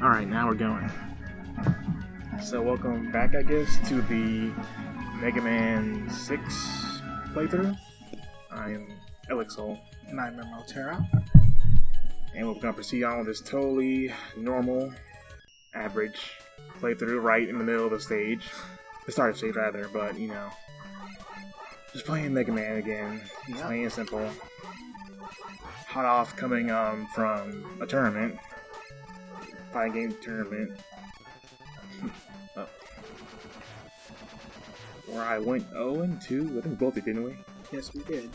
Alright, now we're going. So welcome back, I guess, to the Mega Man 6 playthrough. I am Elixol. And I'm Motera. And we're going to proceed on with this totally normal, average playthrough right in the middle of the stage. The start of the stage, rather, but, you know. Just playing Mega Man again. Yep. Plain and simple. Hot off coming from a tournament. Fighting game tournament. Oh. Where I went 0-2. I think both did, didn't we? Yes, we did.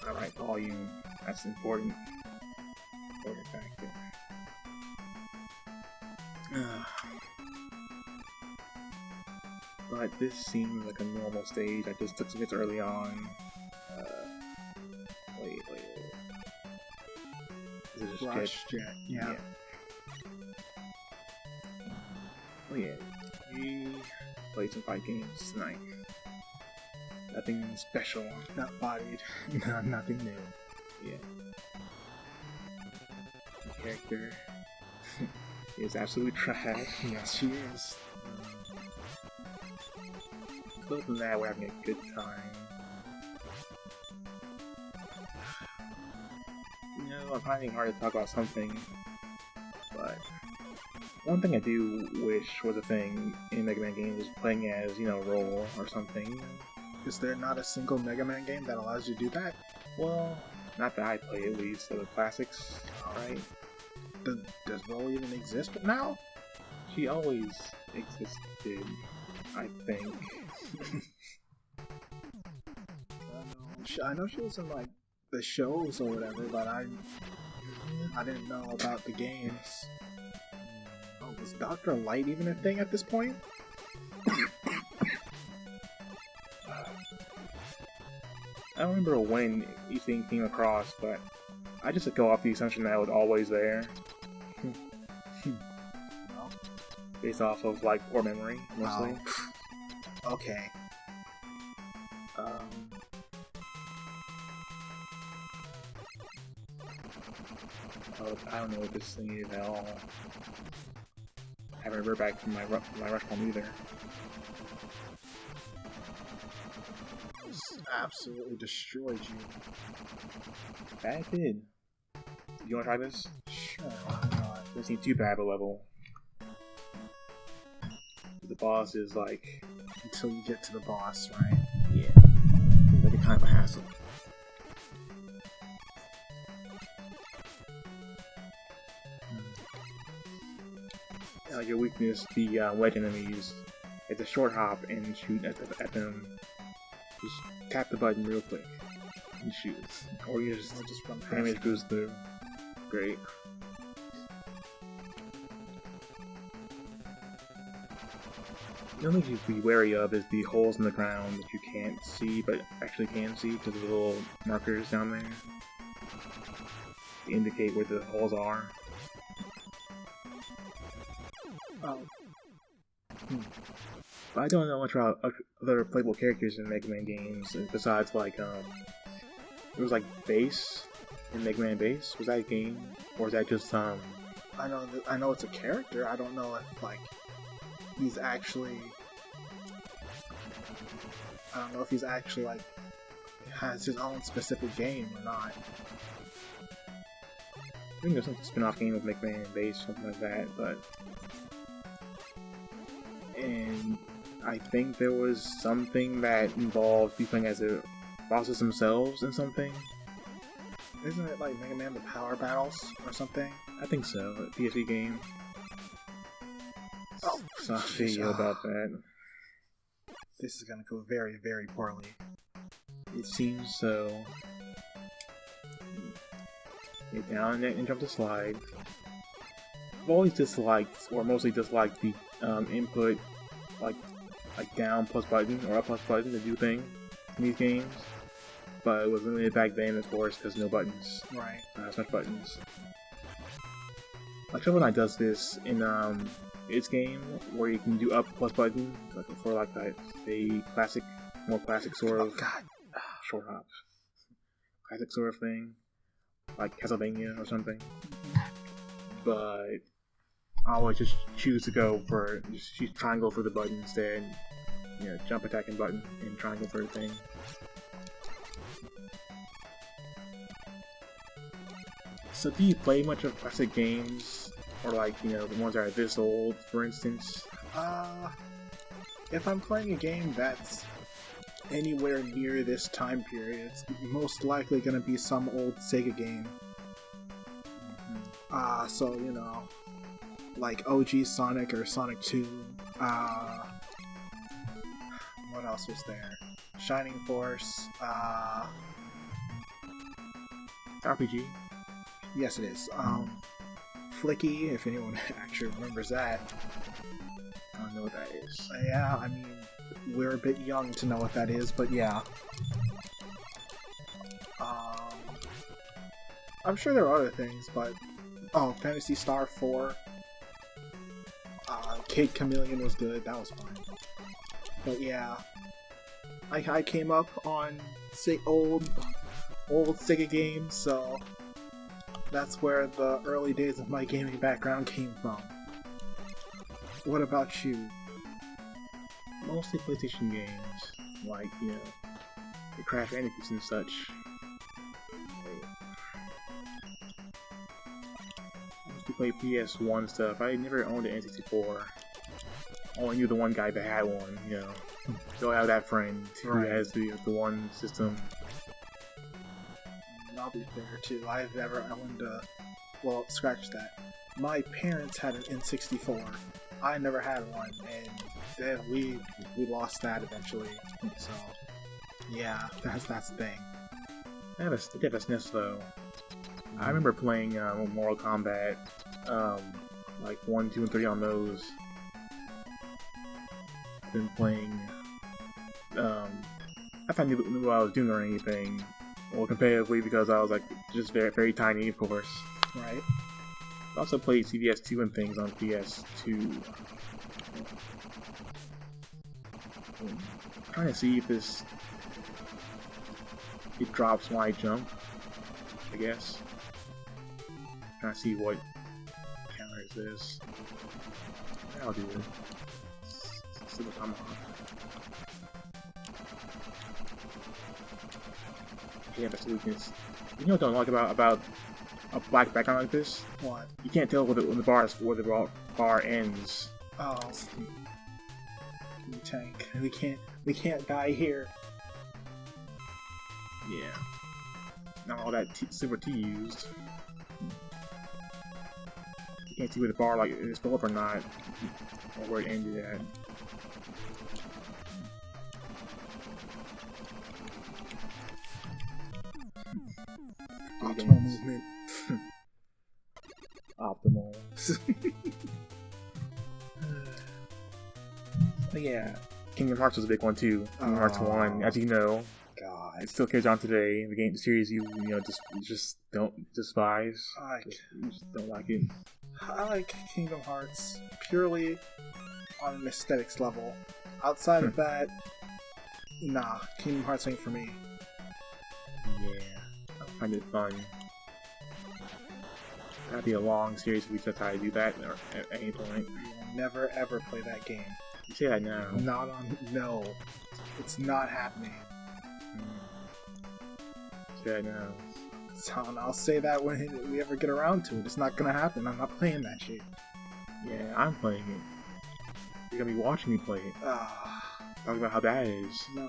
Alright, volume. That's important. Important factor. But this seems like a normal stage. I just took some hits early on. Wait. Is it just Rush Jet. Yeah. Oh yeah. We played some fight games tonight. Nothing special. Not bodied. No, nothing new. Yeah. The character is absolutely trash. Yes, she is. Other than that, we're having a good time. You know, I'm finding it hard to talk about something, but one thing I do wish was a thing in Mega Man games was playing as, you know, Roll or something. Is there not a single Mega Man game that allows you to do that? Well, not that I play at least, so the classics, alright. Does Roll even exist now? She always existed, I think. I know she was in like the shows or whatever, but I didn't know about the games. Oh, was Dr. Light even a thing at this point? I don't remember when each thing came across, but I just go off the assumption that it was always there. Based off of, like, poor memory, mostly. Oh. Okay. I don't know what this thing is at all. I haven't heard back from my rush home either. Just absolutely destroyed you. That it did. You wanna try this? Sure, why not? Doesn't seem too bad of a level. The boss is like... Until you get to the boss, right? Yeah. Like a kind of a hassle. Your weakness, the wedge enemies, it's a short hop and shoot at them. Just tap the button real quick and shoot. Or you just run past damage goes through. Great. The only thing you should be wary of is the holes in the ground that you can't see, but actually can see because of the little markers down there to indicate where the holes are. Oh. But I don't know much about other playable characters in Mega Man games besides like it was like Bass in Mega Man Bass. Was that a game or is that just I know it's a character. I don't know if like he's actually. I don't know if he's actually like has his own specific game or not. I think there's some spin-off game of Mega Man Bass, something like that, but. And I think there was something that involved you playing as the bosses themselves and something. Isn't it like Mega Man the Power Battles or something? I think so, a PSP game. Oh, saw a video about that. This is gonna go very, very poorly. It seems so. Get down and jump the slide. I've always disliked, or mostly disliked, the input, like down plus button or up plus button to do things in these games. But it was limited back then, of course, because no buttons. Right. Not as much buttons. Like Shovel Knight does this in its game, where you can do up plus button, like for like a classic, more classic sort of short hop, classic sort of thing. like Castlevania or something. But I always just choose to go for just try and go for the button instead. You know, jump attacking button and try and go for the thing. So do you play much of classic games? Or like, you know, the ones that are this old, for instance? If I'm playing a game that's anywhere near this time period, it's most likely gonna be some old Sega game. So, you know, like OG Sonic or Sonic 2. What else was there? Shining Force. RPG? Yes, it is. Flicky, if anyone actually remembers that. I don't know what that is. Yeah, I mean, we're a bit young to know what that is, but yeah. I'm sure there are other things, but... Oh, Phantasy Star 4. Kid Chameleon was good, that was fun. But yeah. I came up on old Sega games, so... That's where the early days of my gaming background came from. What about you? Mostly PlayStation games, like, you know, the Crash Bandicoots and such. I used to play PS1 stuff. I never owned an N64. Only knew the one guy that had one, you know. Still have that friend who has the one system. I'll be fair too. I've never owned a... Well, scratch that. My parents had an N64. I never had one, and then we lost that eventually. So, yeah, that's the thing. I have a SNES though. I remember playing Mortal Kombat, like 1, 2, and 3 on those. Been playing. I thought I knew what I was doing or anything. Well, competitively because I was like just very, very tiny, of course. Right. I also played CVS2 and things on PS2. I'm trying to see if it drops when I jump. I guess. Trying to see what counter is this. I'll do it. Super Tomahawk. Yeah, that's the weakness. You know what I don't like about a black background like this? What? You can't tell when the bar ends. Oh, tank. We can't die here. Yeah. Not all that silver T used. You can't see where the bar like is full up or not, or where it ended at. Optimal movement. Optimal. But yeah, Kingdom Hearts was a big one too. Kingdom Hearts 1, as you know. God. It still carries on today. The series you know just don't despise. You just don't like it. I like Kingdom Hearts purely on an aesthetics level. Outside of that, nah, Kingdom Hearts ain't for me. Yeah, I find it fun. That'd be a long series if we just try to do that at any point. You will never ever play that game. You say that now. No. It's not happening. Say that now. So I'll say that when we ever get around to it. It's not gonna happen. I'm not playing that shit. Yeah, I'm playing it. You're gonna be watching me play it. Talk about how bad it is. No.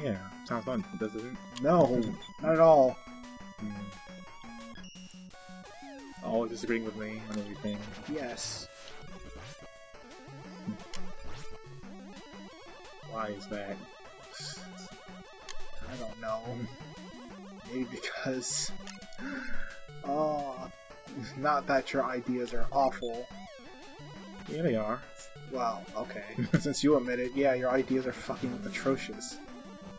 Yeah, sounds fun, doesn't it? No, not at all. Always disagreeing with me on everything. Yes. Why is that? I don't know. Maybe because... not that your ideas are awful. Yeah, they are. Well, okay. Since you admit it, yeah, your ideas are fucking atrocious.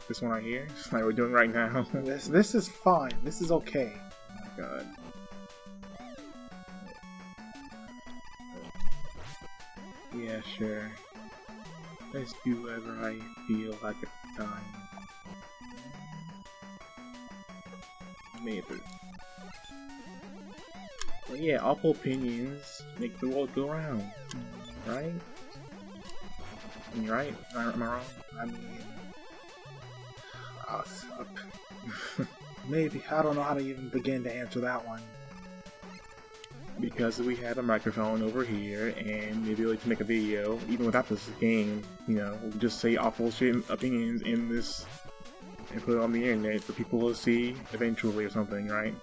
This one right here? Like we're doing right now? This is fine. This is okay. Oh my god. Yeah, sure. Let's do whatever I feel like at the time. Maybe. But yeah, awful opinions make the world go round, right? Am I right? Am I wrong? I mean, uh, maybe. I don't know how to even begin to answer that one. Because we have a microphone over here, and the ability to make a video, even without this game, you know, we just say awful shit opinions in this, and put it on the internet for people to see eventually or something, right?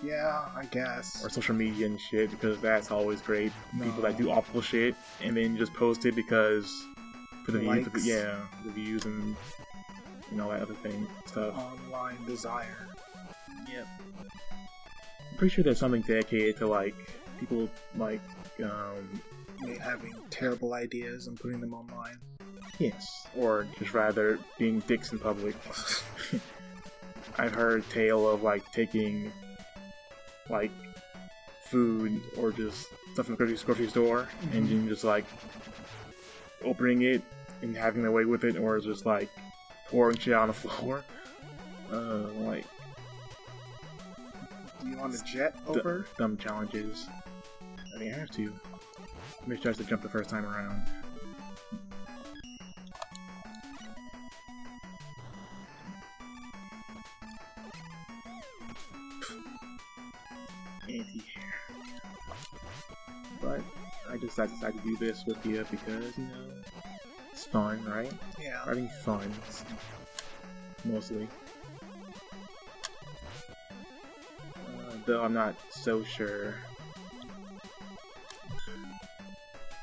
Yeah, I guess. Or social media and shit, because that's always great. No. People that do awful shit, and then just post it because, for the views, Likes. the views and all that other thing, stuff. Online desire. Yep. I'm pretty sure there's something dedicated to, like, people, like, Having terrible ideas and putting them online. yes, or just rather being dicks in public. I've heard tale of, like, taking, like, food or just stuff in the grocery store, and then just, like, opening it and having their way with it, or just, like, pouring shit on the floor. Like, Do you want to jet over? Dumb challenges. I think I have to. Maybe tries to jump the first time around. Anti-hair. But I just decided to do this with you because, you know, it's fun, right? Yeah. Having fun. Mostly. Though I'm not so sure.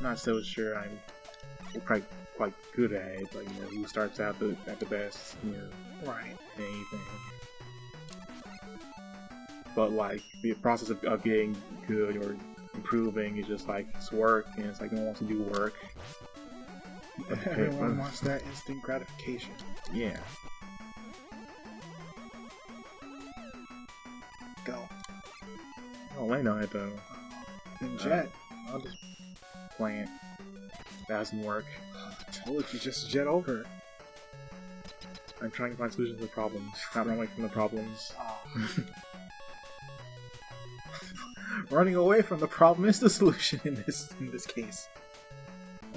I'm quite good at it, but, you know, who starts out at the best, you know, Right. in anything. But, like, the process of getting good or improving is just like, it's work, and it's like no one wants to do work. Everyone wants that instant gratification. Yeah. Go. I'll land on it though. Then jet. I'll just plant. That doesn't work. I told you, just jet over. I'm trying to find solutions to problems, not run away from the problems. Running away from the problem is the solution in this case.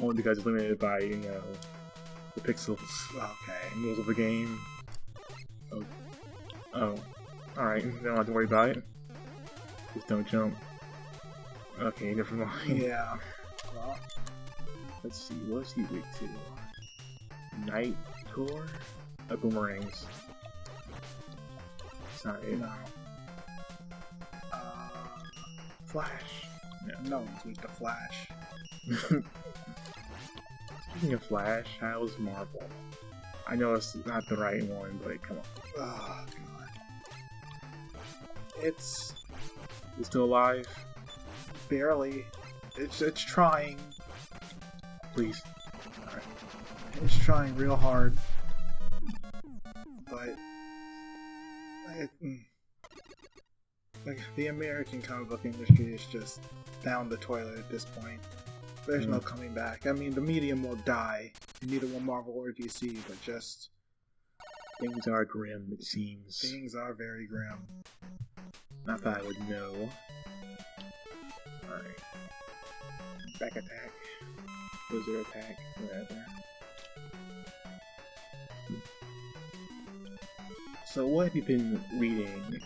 Only because it's limited by, you know, the pixels Okay. and rules of the game. Oh. Alright, don't have to worry about it. Just don't jump. Okay, never mind. Yeah. Well, Let's see, what's he weak to? Night core? Boomerangs. It's not it. no. Flash. No. No one's weak to Flash. Speaking of Flash, how's Marvel? I know it's not the right one, but come on. Oh, God. It's It's still alive? barely. It's trying. Please. Alright. It's trying real hard. But like the American comic book industry is just down the toilet at this point. There's no coming back. I mean, the medium will die. Neither will Marvel or DC, but just Things are grim, it seems. things are very grim. Not that I would know. Alright. Back attack. Blizzard attack. Whatever. So what have you been reading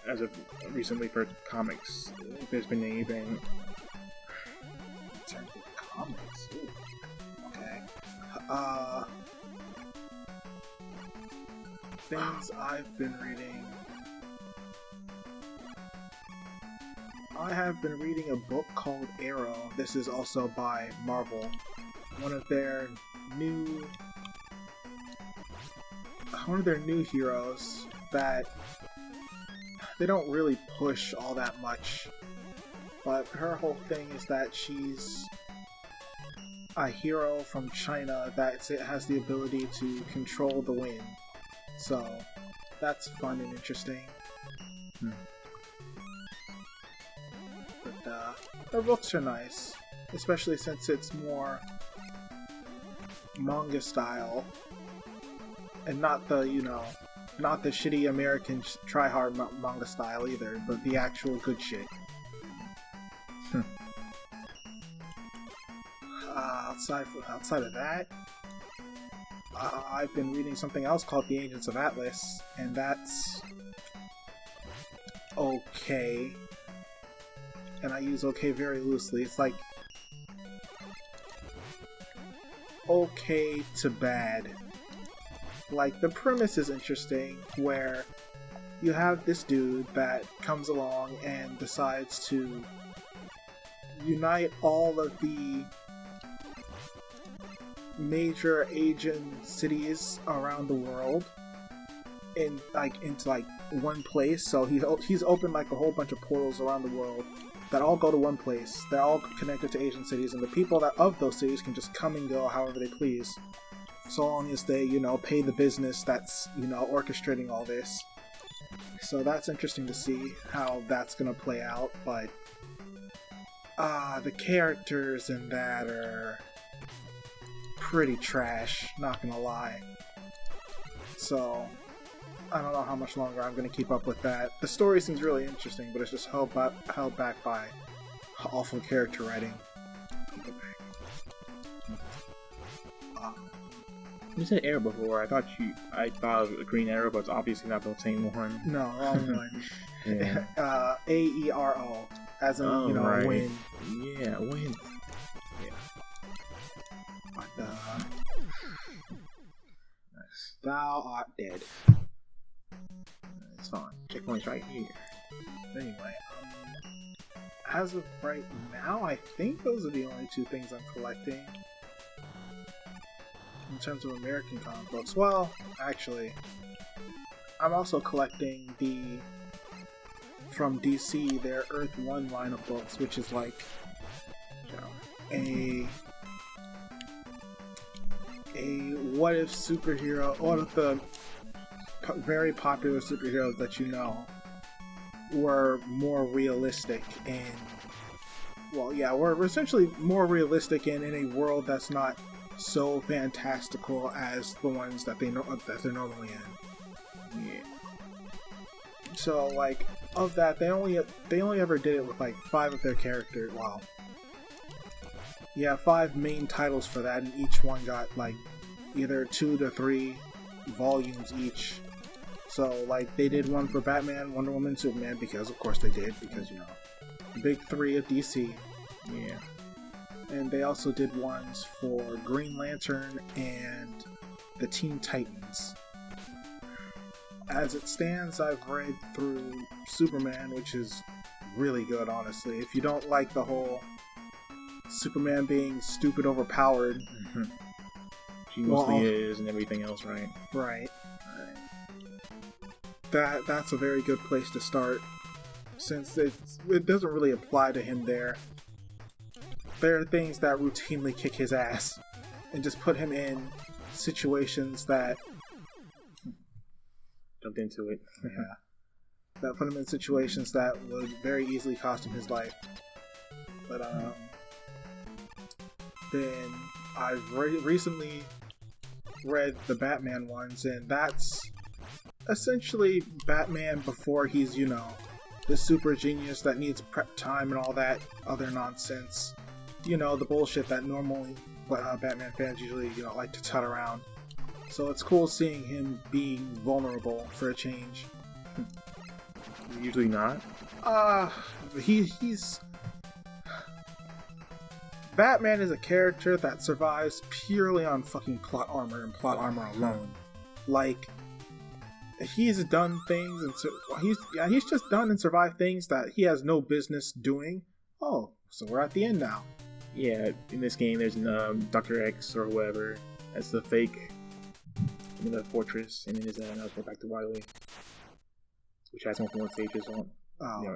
as of recently for comics? If there's been anything. In terms of comics, ooh. Okay. Things I've been reading. I have been reading a book called Arrow. This is also by Marvel. One of their new heroes that they don't really push all that much. But her whole thing is that she's a hero from China that has the ability to control the wind. So that's fun and interesting. But her books are nice, especially since it's more manga style and not the, Not the shitty American try-hard manga style either, but the actual good shit. Outside of that, I've been reading something else called The Agents of Atlas, and that's okay. And I use okay very loosely. It's like okay to bad. Like, the premise is interesting, where you have this dude that comes along and decides to unite all of the major Asian cities around the world into one place. So he's opened like a whole bunch of portals around the world that all go to one place. They're all connected to Asian cities, and the people of those cities can just come and go however they please, so long as they, pay the business that's, orchestrating all this. So that's interesting to see how that's gonna play out, but the characters in that are pretty trash, not gonna lie. So I don't know how much longer I'm gonna keep up with that. The story seems really interesting, but it's just held back by awful character writing. You said Arrow before. I thought it was a Green Arrow, but it's obviously not the same one. No, wrong one. Yeah. Aero, as in right. win. Yeah, win. Yeah. But thou art dead. It's fine. Checkpoint's right here. Anyway, as of right now, I think those are the only two things I'm collecting. In terms of American comic books, well, actually, I'm also collecting from DC, their Earth 1 line of books, which is like a what if superhero, one of the very popular superheroes that were more realistic we're essentially more realistic in a world that's not so fantastical as the ones that they're normally in. Yeah. So like of that, they only ever did it with like 5 of their characters. Wow. Yeah, 5 main titles for that, and each one got like either 2 to 3 volumes each. So like they did one for Batman, Wonder Woman, Superman, because of course they did, because the big 3 of DC. Yeah. And they also did ones for Green Lantern and the Teen Titans. As it stands, I've read through Superman, which is really good, honestly. If you don't like the whole Superman being stupid overpowered, she mostly is, and everything else, right? Right. That's a very good place to start, since it doesn't really apply to him there. There are things that routinely kick his ass and just put him in situations that jumped into it. Yeah. That put him in situations that would very easily cost him his life. But then I've recently read the Batman ones, and that's essentially Batman before he's, the super genius that needs prep time and all that other nonsense. The bullshit that normally Batman fans usually, like to tut around. So it's cool seeing him being vulnerable for a change. Usually not. He's... Batman is a character that survives purely on fucking plot armor and plot armor alone. Like, he's done things and he's just done and survived things that he has no business doing. Oh, so we're at the end now. Yeah, in this game, there's Dr. X or whoever. That's the fake in the fortress, and then there's another back to Wily, which has more more stages on.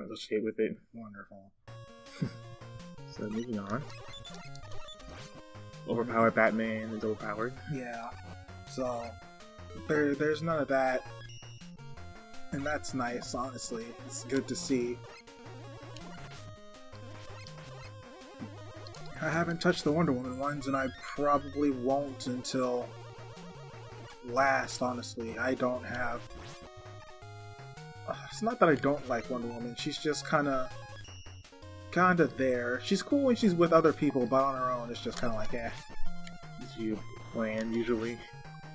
Associated with it. Wonderful. So moving on. Overpowered Batman is overpowered. Yeah. So there's none of that, and that's nice. Honestly, it's good to see. I haven't touched the Wonder Woman ones, and I probably won't until last, honestly. I don't have It's not that I don't like Wonder Woman. She's just kind of there. She's cool when she's with other people, but on her own, it's just kind of like, eh. Is you bland usually?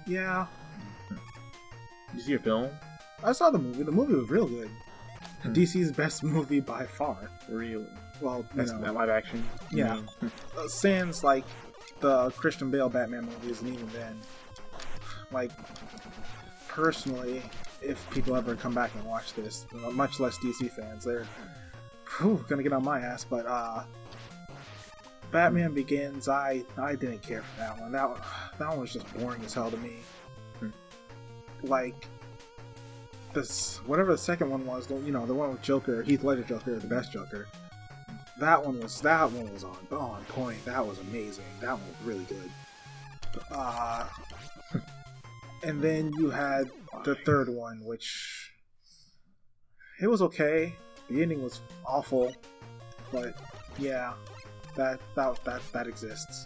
Yeah. Did you see your film? I saw the movie. The movie was real good. Hmm. DC's best movie by far. Really? Well, That's that live action? Yeah. Sans, like, the Christian Bale Batman movies, and even then. Like, personally, if people ever come back and watch this, much less DC fans, they're gonna get on my ass, but Batman Begins, I didn't care for that one. That one was just boring as hell to me. Like, this, whatever the second one was, the one with Joker, Heath Ledger Joker, the best Joker. That one was on point. That was amazing. That one was really good. And then you had the third one, which it was okay. The ending was awful, but yeah, that exists.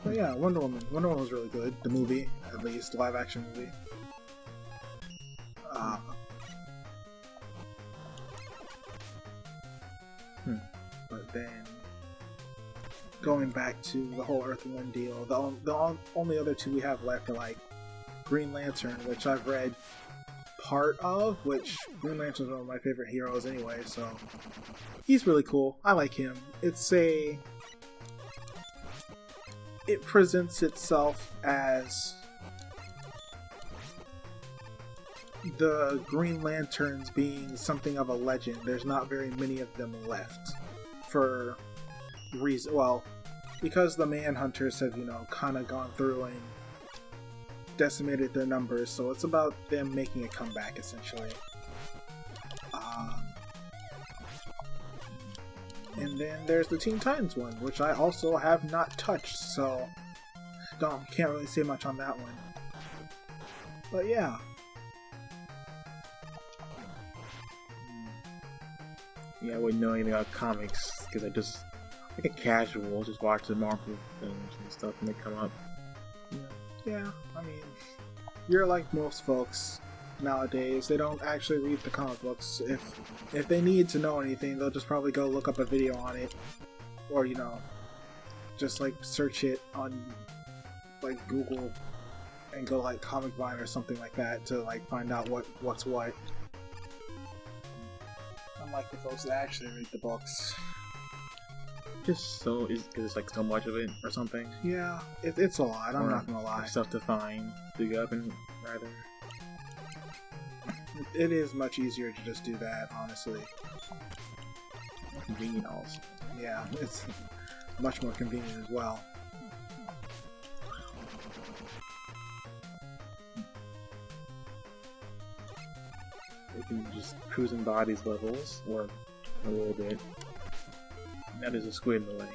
But yeah, Wonder Woman was really good. The movie, at least, the live action movie. But then, going back to the whole Earth and Wind deal, the only other two we have left are like Green Lantern, which I've read part of, which Green Lantern's one of my favorite heroes anyway, so he's really cool. I like him. It presents itself as the Green Lanterns being something of a legend. There's not very many of them left for because the Manhunters have, kind of gone through and decimated their numbers, so it's about them making a comeback, essentially. And then there's the Teen Titans one, which I also have not touched, so can't really say much on that one. But yeah. Yeah, I wouldn't know anything about comics, because I just, like a casual, just watch the Marvel films and stuff when they come up. Yeah, I mean, you're like most folks nowadays. They don't actually read the comic books. If they need to know anything, they'll just probably go look up a video on it, or just like search it on like Google and go like Comic Vine or something like that to like find out what's what. Unlike the folks that actually read the books. Just so because it's like so much of it or something. Yeah, it's a lot. I'm not gonna lie. Stuff to find, dig up, and rather. It is much easier to just do that, honestly. Convenient, also. Yeah, it's much more convenient as well. You can just cruising bodies levels, or a little bit. Now there's a squid in the way.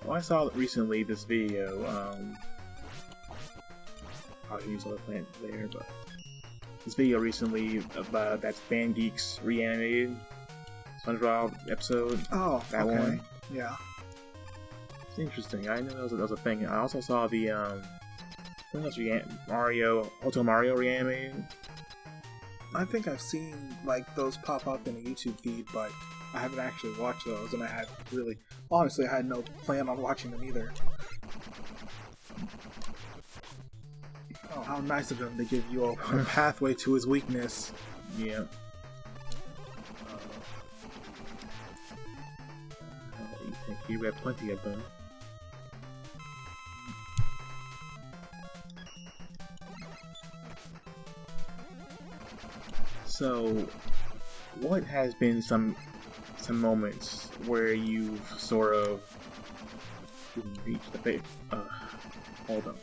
Well, I saw recently this video, I'll use other plant there, but this video recently about that Fan Geeks reanimated SpongeBob episode. Oh, that okay. one. Yeah. It's interesting. I know that was a thing. I also saw the I think that's Hotel Mario reanimated. I think I've seen like those pop up in a YouTube feed, but I haven't actually watched those, and I had no plan on watching them either. Oh, how nice of him to give you a pathway to his weakness. Yeah. You have plenty of them. So, what has been some moments where you've sort of reached the hold on.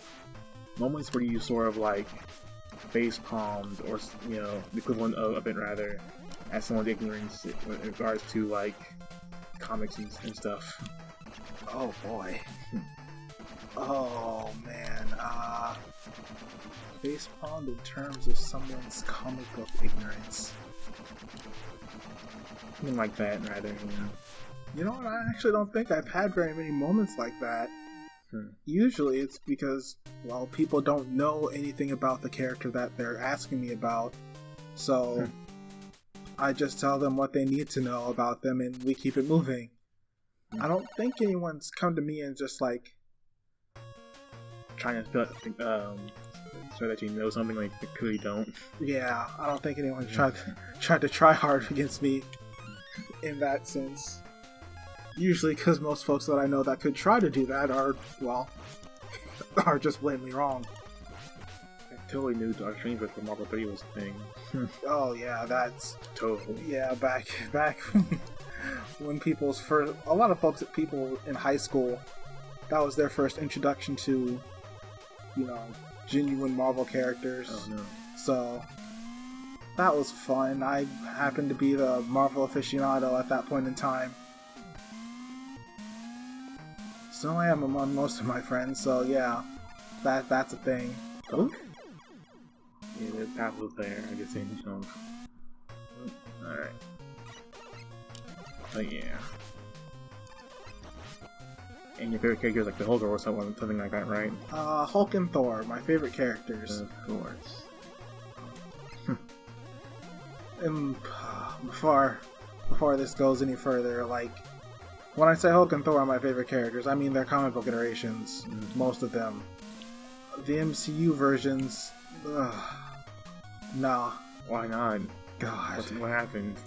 Moments where you sort of like face palmed, or the equivalent of it rather, as someone's ignorance in regards to like comics and stuff. Oh boy. Oh man. Face palmed in terms of someone's comic book ignorance. Something like that, rather. You know what? I actually don't think I've had very many moments like that. Usually it's because, well, people don't know anything about the character that they're asking me about. So I just tell them what they need to know about them and we keep it moving. I don't think anyone's come to me and just like trying to so that you know something like they clearly don't. Yeah, I don't think anyone tried to try hard against me in that sense. Usually because most folks that I know that could try to do that are, well, are just blatantly wrong. I totally knew Dark Streams before Marvel 3 was a thing. Oh yeah, that's... Totally. Yeah, back when people's first... A lot of people in high school, that was their first introduction to, you know, genuine Marvel characters. Oh no. So, that was fun. I happened to be the Marvel aficionado at that point in time. So I am among most of my friends, so yeah, that's a thing. Oh? Yeah, the path was there, I guess, in chunk. Alright. But yeah. And your favorite characters like the Hulk or something like that, right? Hulk and Thor, my favorite characters. Of course. And before this goes any further, like, when I say Hulk and Thor are my favorite characters, I mean their comic book iterations, most of them. The MCU versions, nah. Why not? God. What happened?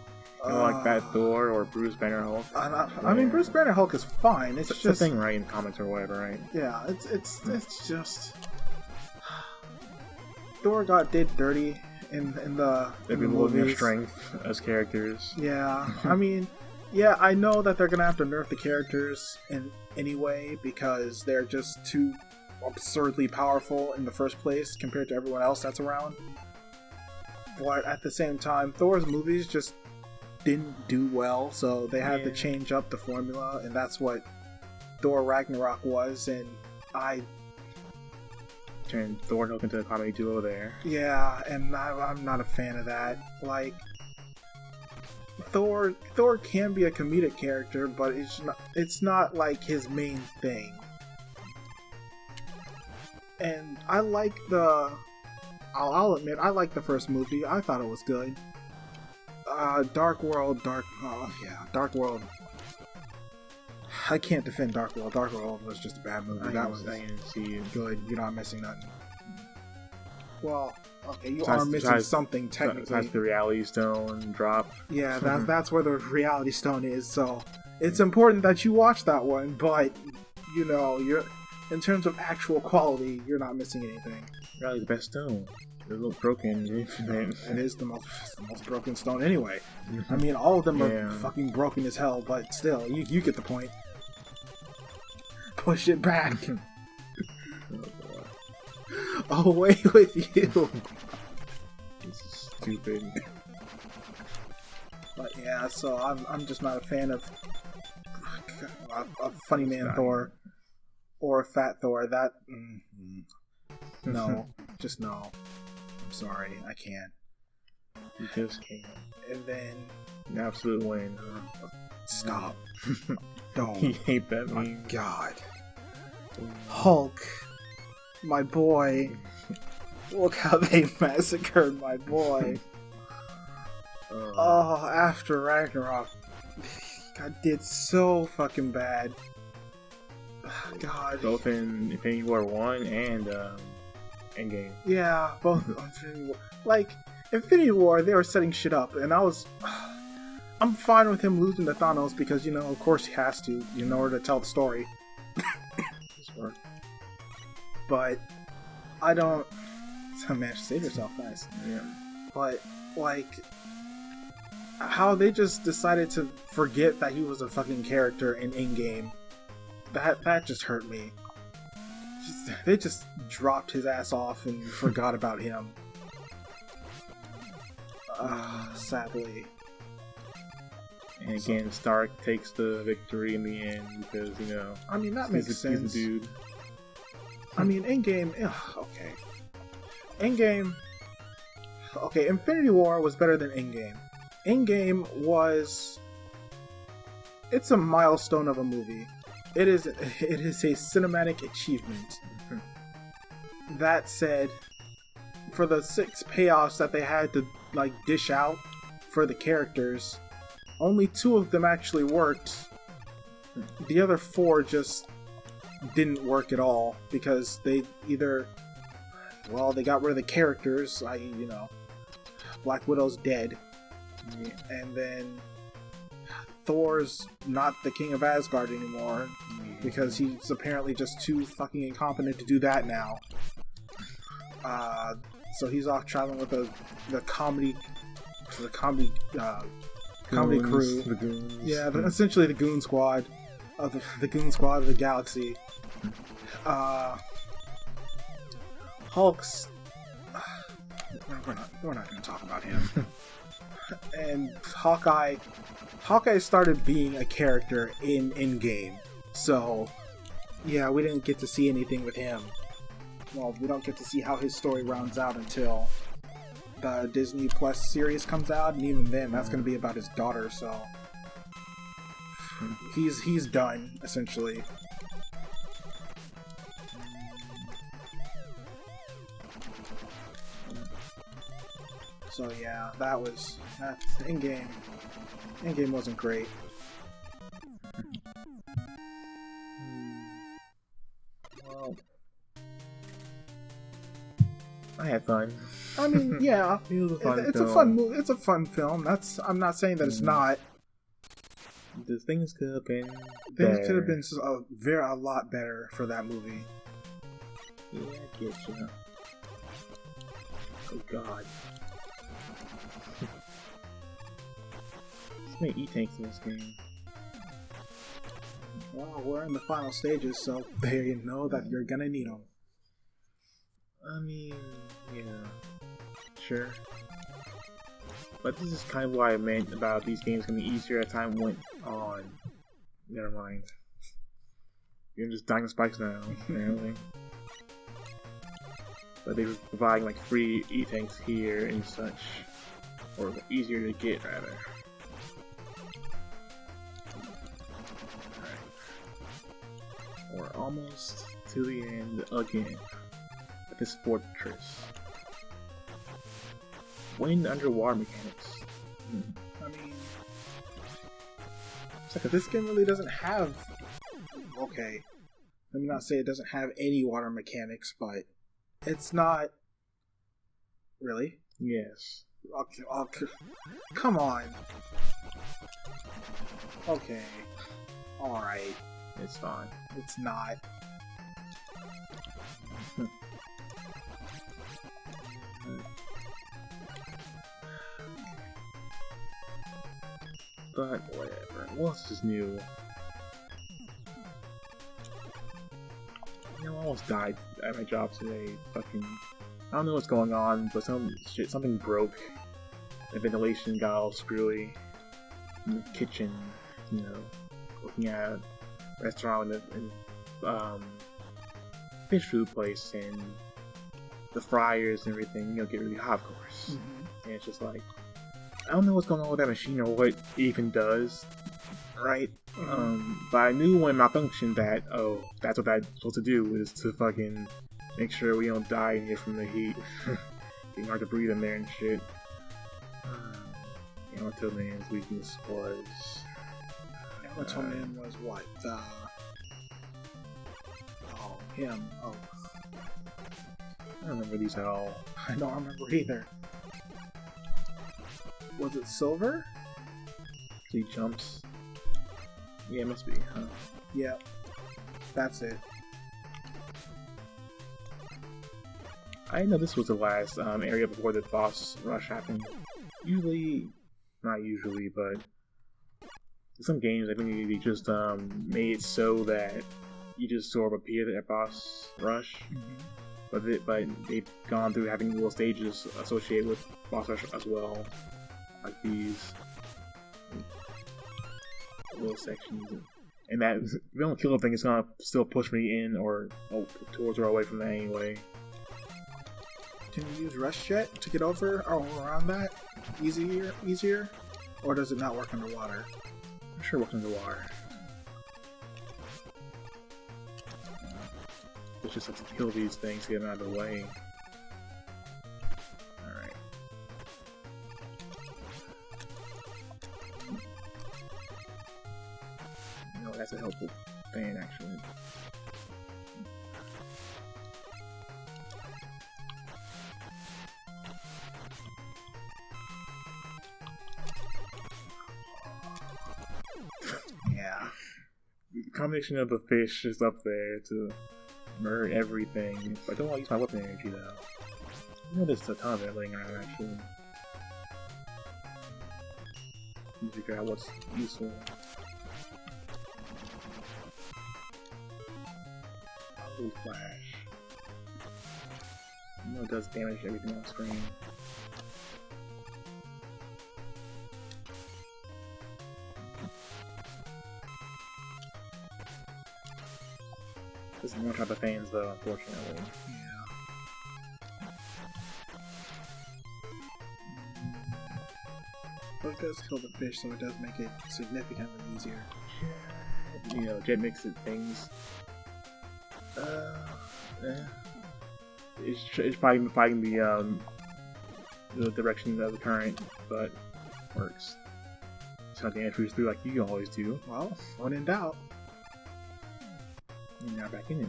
You don't like Bad Thor or Bruce Banner Hulk? I mean, Bruce Banner Hulk is fine. It's just a thing, right, in comics or whatever, right? Yeah, it's just Thor did dirty in the building their movies. Strength as characters. Yeah, I mean, yeah, I know that they're gonna have to nerf the characters in any way because they're just too absurdly powerful in the first place compared to everyone else that's around. But at the same time, Thor's movies just didn't do well, so they had to change up the formula, and that's what Thor Ragnarok was, and I turned Thor and Hulk into a comedy duo there. Yeah, and I'm not a fan of that. Like, Thor can be a comedic character, but it's not like his main thing. And I like I'll admit, I like the first movie. I thought it was good. Dark World. I can't defend Dark World. Dark World was just a bad movie. That was I didn't see it. good. You're not missing nothing. Well, okay, you are missing something technically. That's the Reality Stone drop. Yeah, that's where the Reality Stone is. So it's important that you watch that one. But you know, in terms of actual quality, you're not missing anything. Really, the best stone. It's a little broken. It is the most broken stone anyway. I mean, all of them are fucking broken as hell, but still, you get the point. Push it back. Away with you. This is stupid. But yeah, so I'm just not a fan of Funny Man Thor or Fat Thor. That no, just no. I'm sorry, I can't. You just can't. And then an absolute win. Stop. Don't. You hate that My meme. God. Hulk, my boy. Look how they massacred my boy. Oh, after Ragnarok. God, did so fucking bad. God. Both in Infinity War 1 and Endgame. Yeah, both Infinity War. Like, Infinity War, they were setting shit up, and I'm fine with him losing to Thanos because, you know, of course he has to in order to tell the story. But I don't. Man, save yourself, nice. Yeah. But like, how they just decided to forget that he was a fucking character in Endgame. That just hurt me. They just dropped his ass off and forgot about him. Sadly. And again, Stark takes the victory in the end because, you know, I mean, that makes sense. He's a dude. I mean, Endgame, okay. Endgame, okay, Infinity War was better than Endgame. Endgame was, it's a milestone of a movie. it is a cinematic achievement. That said, for the 6 payoffs that they had to like dish out for the characters, only 2 of them actually worked. The other 4 just didn't work at all because they either, well, they got rid of the characters, i.e., you know, Black Widow's dead, and then Thor's not the king of Asgard anymore because he's apparently just too fucking incompetent to do that now. So he's off traveling with the comedy crew. The goons. Yeah, essentially the goon squad of the goon squad of the galaxy. Hulk's. We're not going to talk about him. And Hawkeye started being a character in Endgame, so yeah, we didn't get to see anything with him. Well, we don't get to see how his story rounds out until the Disney Plus series comes out, and even then, that's going to be about his daughter. So he's done essentially. So yeah, that's Endgame. Endgame wasn't great. Well, I had fun. I mean, yeah, It was a fun it's film. a fun movie. It's a fun film. I'm not saying that it's not. The things could have been Things could have better. been a lot better for that movie. Yeah, I get you. Oh god. So many E-tanks in this game. Well, we're in the final stages, so there you know that you're gonna need them. I mean, yeah, sure. But this is kind of what I meant about these games gonna be easier as time went on. Never mind. You're just dying spikes now, apparently. But they were providing like free E-tanks here and such. Or easier to get, rather. Alright. We're almost to the end again. At this fortress. Wind underwater mechanics. I mean, it's like this game really doesn't have. Okay, let me not say it doesn't have any water mechanics, but it's not really. Yes. Okay. Come on. Okay. All right. It's fine. It's not. But whatever. What else is new? You know, I almost died at my job today. Fucking, I don't know what's going on, but something broke. The ventilation got all screwy in the kitchen. You know, looking at a restaurant and fish food place, and the fryers and everything, you know, get really hot, of course. Mm-hmm. And it's just like, I don't know what's going on with that machine or what it even does, right? But I knew when it malfunctioned that, oh, that's what that's supposed to do, is to fucking make sure we don't die in here from the heat. Getting hard to breathe in there and shit. Yamato Man's weakness was... Yamato Man was what? Oh, him. Oh. I don't remember these at all. I don't remember either. Was it Silver? He jumps. Yeah, it must be, huh? Yep. That's it. I didn't know this was the last area before the boss rush happened. Usually, not usually, but in some games I think they just made it so that you just sort of appear at boss rush. Mm-hmm. But they've gone through having little stages associated with boss rush as well. Like these little sections, and that if you don't kill the thing, it's gonna still push me in or towards or away from that anyway. Can you use Rush Jet to get over or around that easier, or does it not work underwater? I'm sure it works underwater. It's just have to kill these things to get them out of the way. Alright. No, that's a helpful fan, actually. Yeah. The combination of the fish is up there to murder everything. I don't want to use my weapon energy though. You know there's a ton of it laying around actually. Let me figure out what's useful. Blue flash. You know it does damage to everything on screen. There's more type of fans though, unfortunately. Yeah. But it does kill the fish, so it does make it significantly easier. You know, jet mixed things. It's probably fighting the direction of the current, but works. It's not damage boost through like you always do. Well, when in doubt. And now back in it.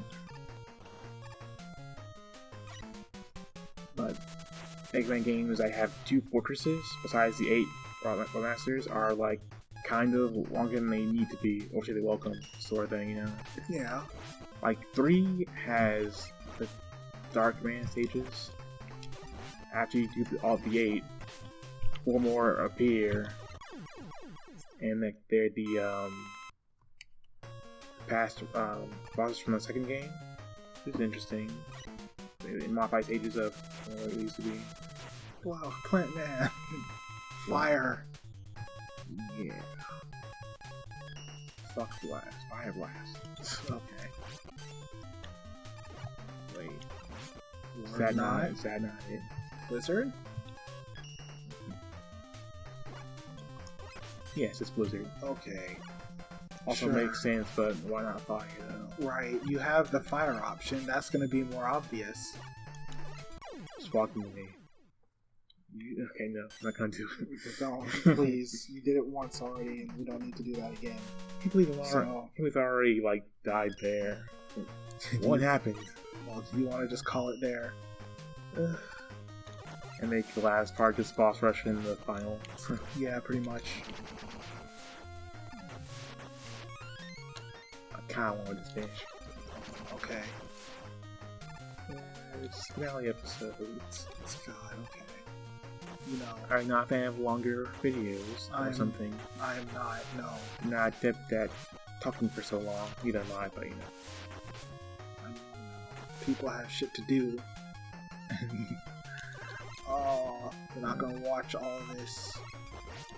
But Eggman games I have 2 fortresses besides the 8 Raw Masters are like kind of longer than they need to be, or say they welcome sort of thing, you know. Yeah. Like 3 has the Dark Man stages. After you do all the 8, 4 more appear, and they're the past bosses from the second game. This is interesting. It modifies stages of what it used to be. Wow, Plant Man. Fire. Yeah. Fuck blast. Fire blast. Okay. Wait. Is Or that not? not? Is that not it? Blizzard? Yes, it's Blizzard. Okay. Also Sure. makes sense, but why not fire though? Right, you have the fire option. That's going to be more obvious. Sparking me. Okay, no, I'm not gonna do it. Don't, please. You did it once already, and we don't need to do that again. I can't believe we've already like died there. What happened? Well, do you want to just call it there? And make the last part just boss rush in the final. Yeah, pretty much. I kinda wanted to finish. Okay. It's finale episodes. God, okay. You know, I'm not a fan of longer videos or something. I am not, no. I'm not adept at talking for so long. Neither am I, but you know. People have shit to do. Oh, we're not gonna watch all of this.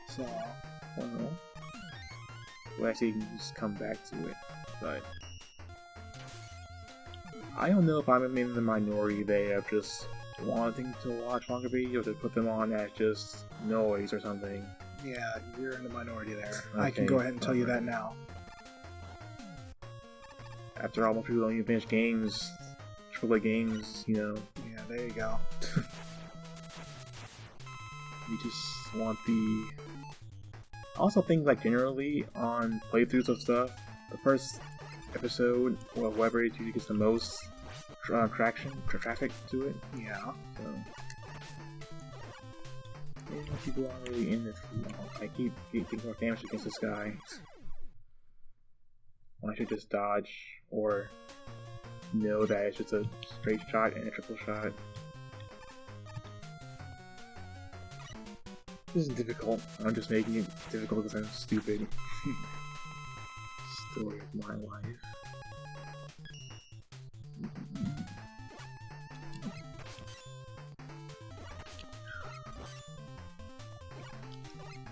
So, Well, actually, you can just come back to it, but I don't know if I'm in the minority there of just wanting to watch longer videos or put them on as just noise or something. yeah, you're in the minority there. Okay, I can go ahead and tell you that now. After all, most people don't even finish games, AAA games, you know. Yeah, there you go. You just want the... I also think, like, generally, on playthroughs of stuff, the first episode, or whoever it usually gets the most traffic to it. Yeah. So, maybe people aren't really in this too long. I keep getting more damage against this guy. When I should just dodge, or know that it's just a straight shot and a triple shot. This isn't difficult. I'm just making it difficult because I'm stupid. Story of my life.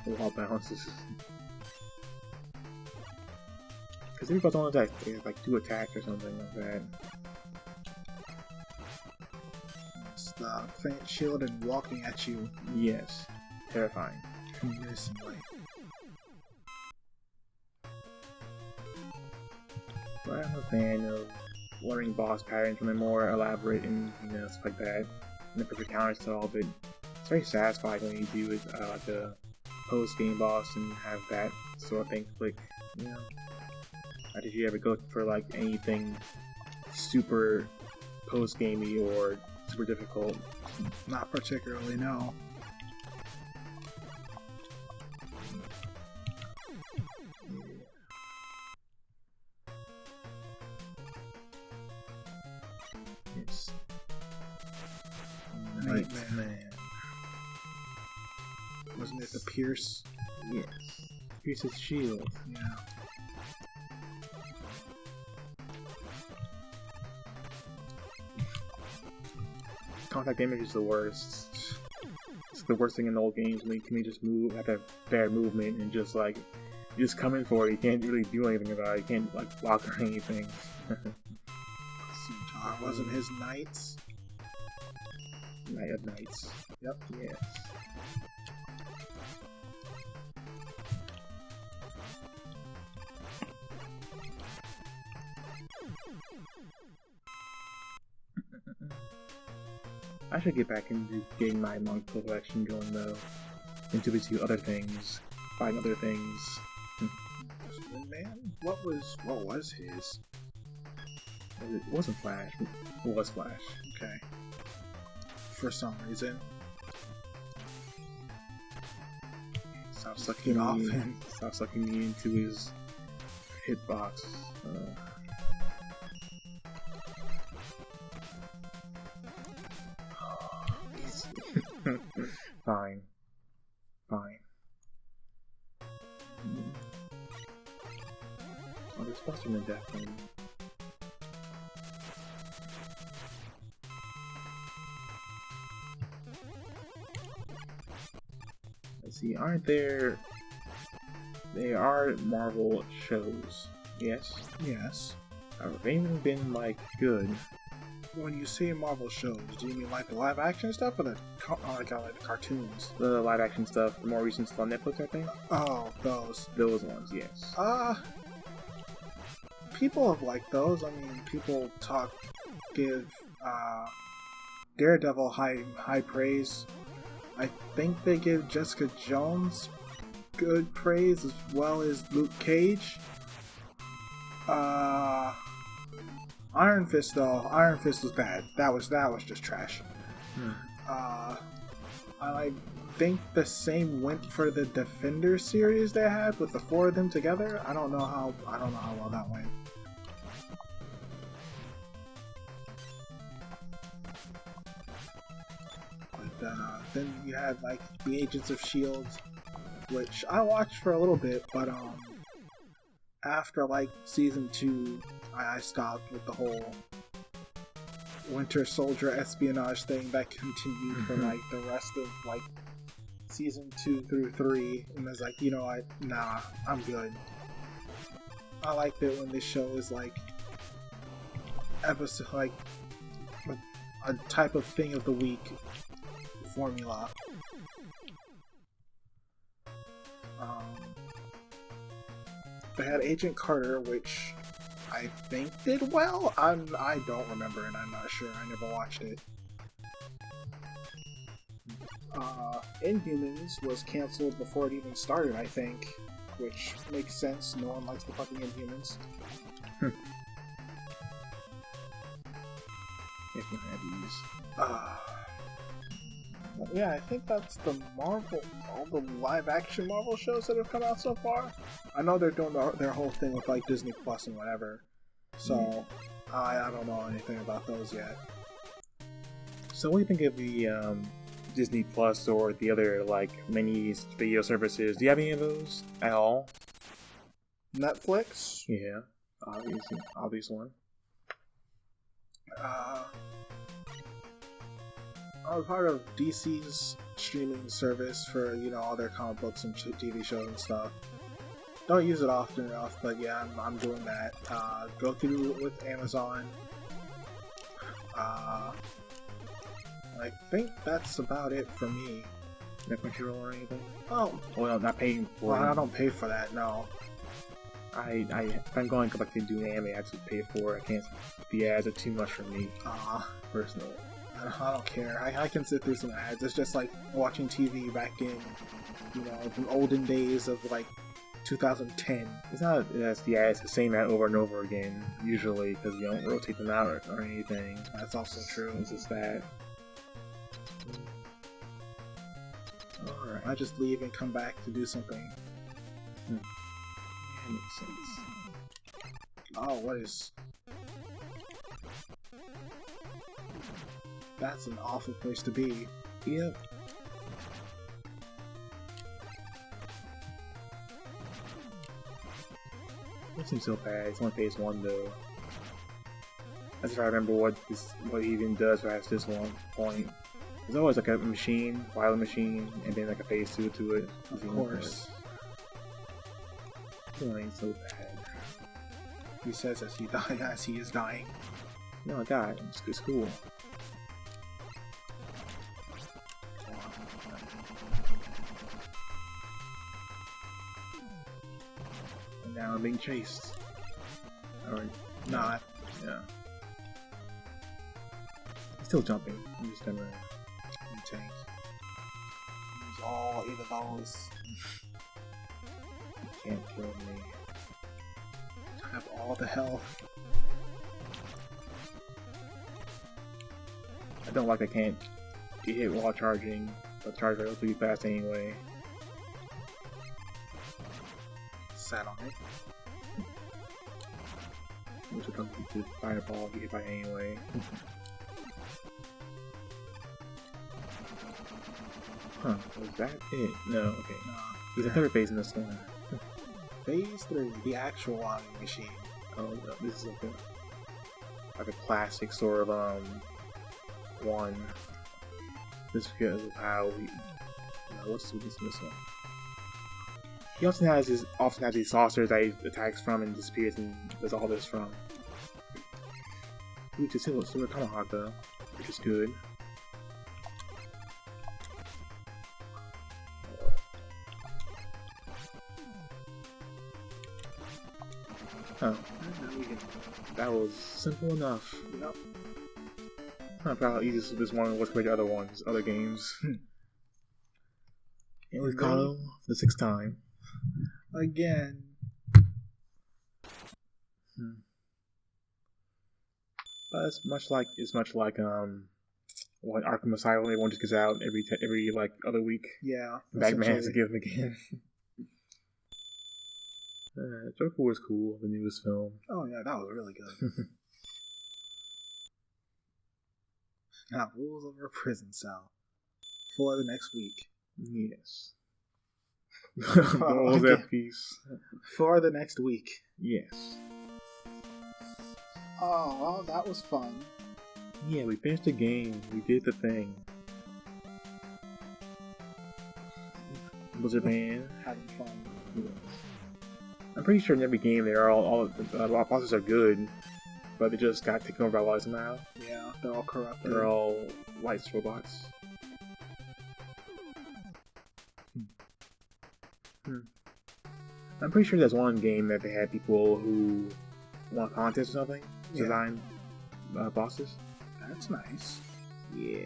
Wall bounces. Because everybody's on attack, they have like 2 attacks or something like that. It's the plant shield and walking at you Yes. Terrifying. menacingly. But I'm a fan of learning boss patterns when they're more elaborate and stuff like that, and the perfect counters to all of it. It's very satisfying when you do it like a post-game boss and have that sort of thing click. Did you ever go for like anything super post-gamey or super difficult? Not particularly, no. Yes. Nightman. Wasn't it the Pierce? Yes. Pierce's shield. Yeah. Contact damage is the worst. It's the worst thing in the old games when you can just move, have that bad movement, and just like, you just come in for it. You can't really do anything about it. You can't like block or anything. Wasn't his Knights? Knight of Knights. Yep. Yes. I should get back into getting my monk collection going though. Into pursue other things, find other things. Man, what was his? It wasn't Flash. It was Flash. Okay. For some reason. Stop sucking off me. him. Stop sucking me into his hitbox. Fine. Fine. Oh, there's Buster in death lane. Let's see, aren't there... There are Marvel shows, yes? Yes. They haven't been, like, good. When you say Marvel shows, do you mean like the live action stuff or the like the cartoons? The live action stuff, the more recent stuff on Netflix, I think? Oh, those. Those ones, yes. People have liked those. I mean, people give Daredevil high praise. I think they give Jessica Jones good praise as well as Luke Cage. Iron Fist though, Iron Fist was bad. That was just trash. I think the same went for the Defender series they had with the four of them together. I don't know how well that went. But then you had like the Agents of S.H.I.E.L.D., which I watched for a little bit, but after like season 2, I stopped with the whole Winter Soldier espionage thing that continued for like the rest of like season 2 through 3, and I was like, you know what, nah, I'm good. I like that when this show is like episode, like a type of thing of the week formula. They had Agent Carter, which I think did well. I don't remember, and I'm not sure. I never watched it. Inhumans was canceled before it even started, I think, which makes sense. No one likes the fucking Inhumans. Yeah, I think that's the Marvel, all the live-action Marvel shows that have come out so far. I know they're doing their whole thing with like Disney Plus and whatever, so I don't know anything about those yet. So what do you think of the Disney Plus or the other like mini video services? Do you have any of those at all? Netflix? Yeah, obvious one. I was part of DC's streaming service for, all their comic books and TV shows and stuff. Don't use it often enough, but yeah, I'm doing that. Go through it with Amazon. I think that's about it for me. No Crunchyroll or anything? Oh. Well, not paying for it. I don't pay for that, no. if I'm going to come back and do anime, I have to pay for it. I can't. The ads are too much for me, personally. I don't care. I can sit through some ads. It's just like watching TV back in, the olden days of like 2010. It's not that's the ads the same ad over and over again, usually, because you don't rotate them out or anything. That's also true. It's just that. Alright. I just leave and come back to do something. Yeah, makes sense. Oh, what is... That's an awful place to be. Yep. It seems so bad. It's only phase 1 though. As if I remember what he even does past this one point. There's always like a machine, violent machine, and then like a phase 2 to it. Of course. It ain't so bad. He says as he is dying. No, I died. It's cool. And now I'm being chased. Or not. Yeah. Still jumping. I'm just gonna tank. Use all 8 of those. You can't kill me. I have all the health. I don't like I can't get hit while charging, but charge relatively fast anyway. Sat on it. Which will come to fireball, get hit by anyway. Huh, was that it? No, okay. There's a third phase in this one. Phase 3, the actual lottery machine. Oh, no, this is like a classic sort of, one. Just because of how he... what's this one? He often has these saucers that he attacks from and disappears and does all this from. Which is similar to Tomahawk though, which is good. Oh, that was simple enough. Yep. I forgot how easy this one was compared to other games. And we've caught him for the 6th time. Again. But it's much like what Arkham Asylum. Everyone just gets out every like other week. Yeah. Batman has to give him again. Joker was cool. The newest film. Oh yeah, that was really good. Now, rules over a prison cell for the next week. Yes. Was that piece for the next week? Yes. Oh, well, that was fun. Yeah, we finished the game. We did the thing. Blizzard Man having fun. Yes. I'm pretty sure in every game they're all bosses are good, but they just got taken over by lights now. Yeah, they're all corrupt. They're all lights robots. I'm pretty sure there's one game that they had people who won a contest or something to design bosses. That's nice. Yeah.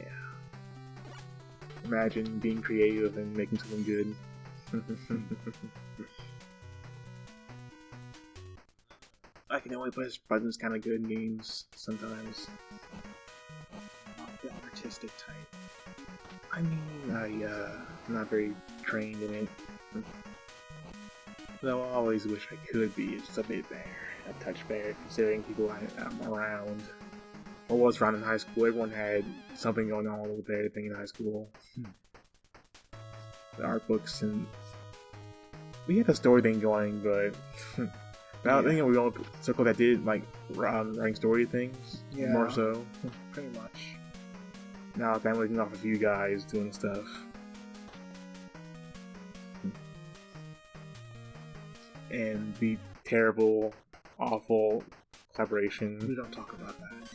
Imagine being creative and making something good. I can only push buttons kind of good in games sometimes. Not the artistic type. I mean, I'm not very trained in it. Though I always wish I could be just a bit better, a touch better, considering people I'm around. Or was around in high school. Everyone had something going on with everything in high school. The art books and we had a story thing going, but I think we all circle that did like writing story things more so. Pretty much. Now I'm looking off a few guys doing stuff. And the terrible, awful collaboration. We don't talk about that.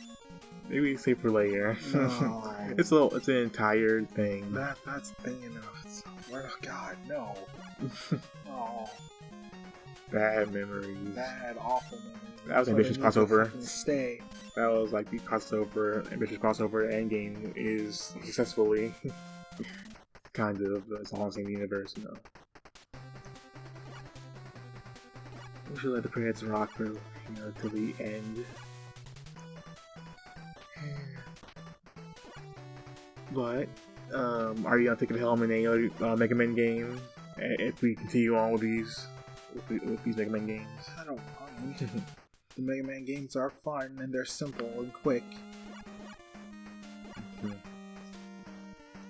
Maybe save for later. No. It's an entire thing. That's thing enough. Oh God, no. Oh. Bad memories. Bad, awful memories. That was ambitious But it needs to crossover. fucking Stay. That was like the crossover, ambitious crossover endgame is successfully kind of it's all the same universe, you know. We should let the credits rock for till the end. But are you gonna take a helm in any other Mega Man game if we continue on with these Mega Man games? I don't mind. The Mega Man games are fun and they're simple and quick.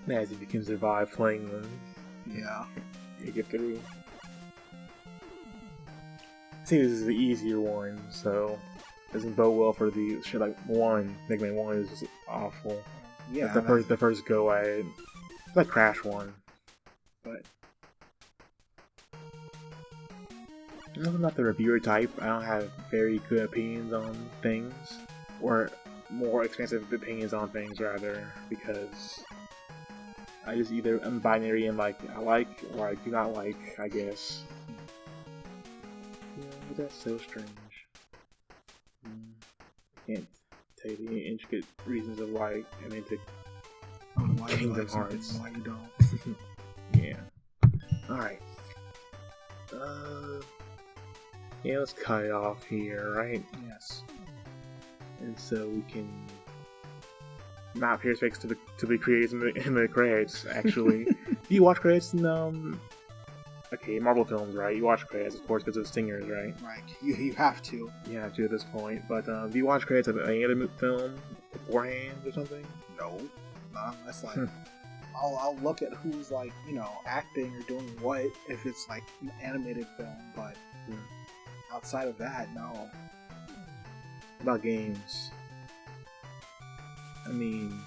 As if you can survive playing them, Yeah. you get through. See, this is the easier one, so it doesn't bode well for the shit like Mega Man 1 is just awful. Yeah. The first go at it. It's like Crash 1. But I'm not the reviewer type. I don't have very good opinions on things. Or more expansive opinions on things rather, because I just I'm binary and like I like or I do not like, I guess. Yeah, that's so strange. I can't tell you the intricate reasons of why I'm into why you Kingdom like something, Hearts. why you don't. Yeah. Alright. Yeah, let's cut it off here, right? Yes. And so we can not pay respects to the creators in the credits, actually. Do you watch credits in, okay, Marvel films, right? You watch credits, of course, because of singers, right? Like, you have to. You have to at this point. But do you watch credits of any other film beforehand or something? No. Not unless, like, I'll look at who's, like, you know, acting or doing what if it's, like, an animated film, but outside of that, no. About games. I mean,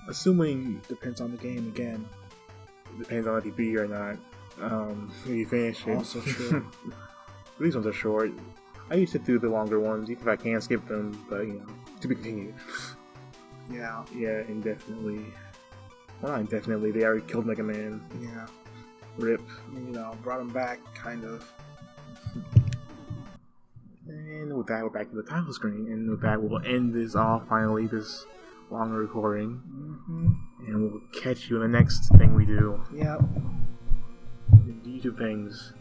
assuming Depends on the game again. it depends on if you beat or not. If you finish it. Also true. These ones are short. I used to do the longer ones, even if I can skip them, but you know, to be continued. Yeah. Yeah, indefinitely. Well, not indefinitely, they already killed Mega Man. Yeah. Rip. You know, brought him back, kind of. And with that, we're back to the title screen. And with that, we'll end this off finally, this longer recording. And we'll catch you in the next thing we do. Yep. YouTube things.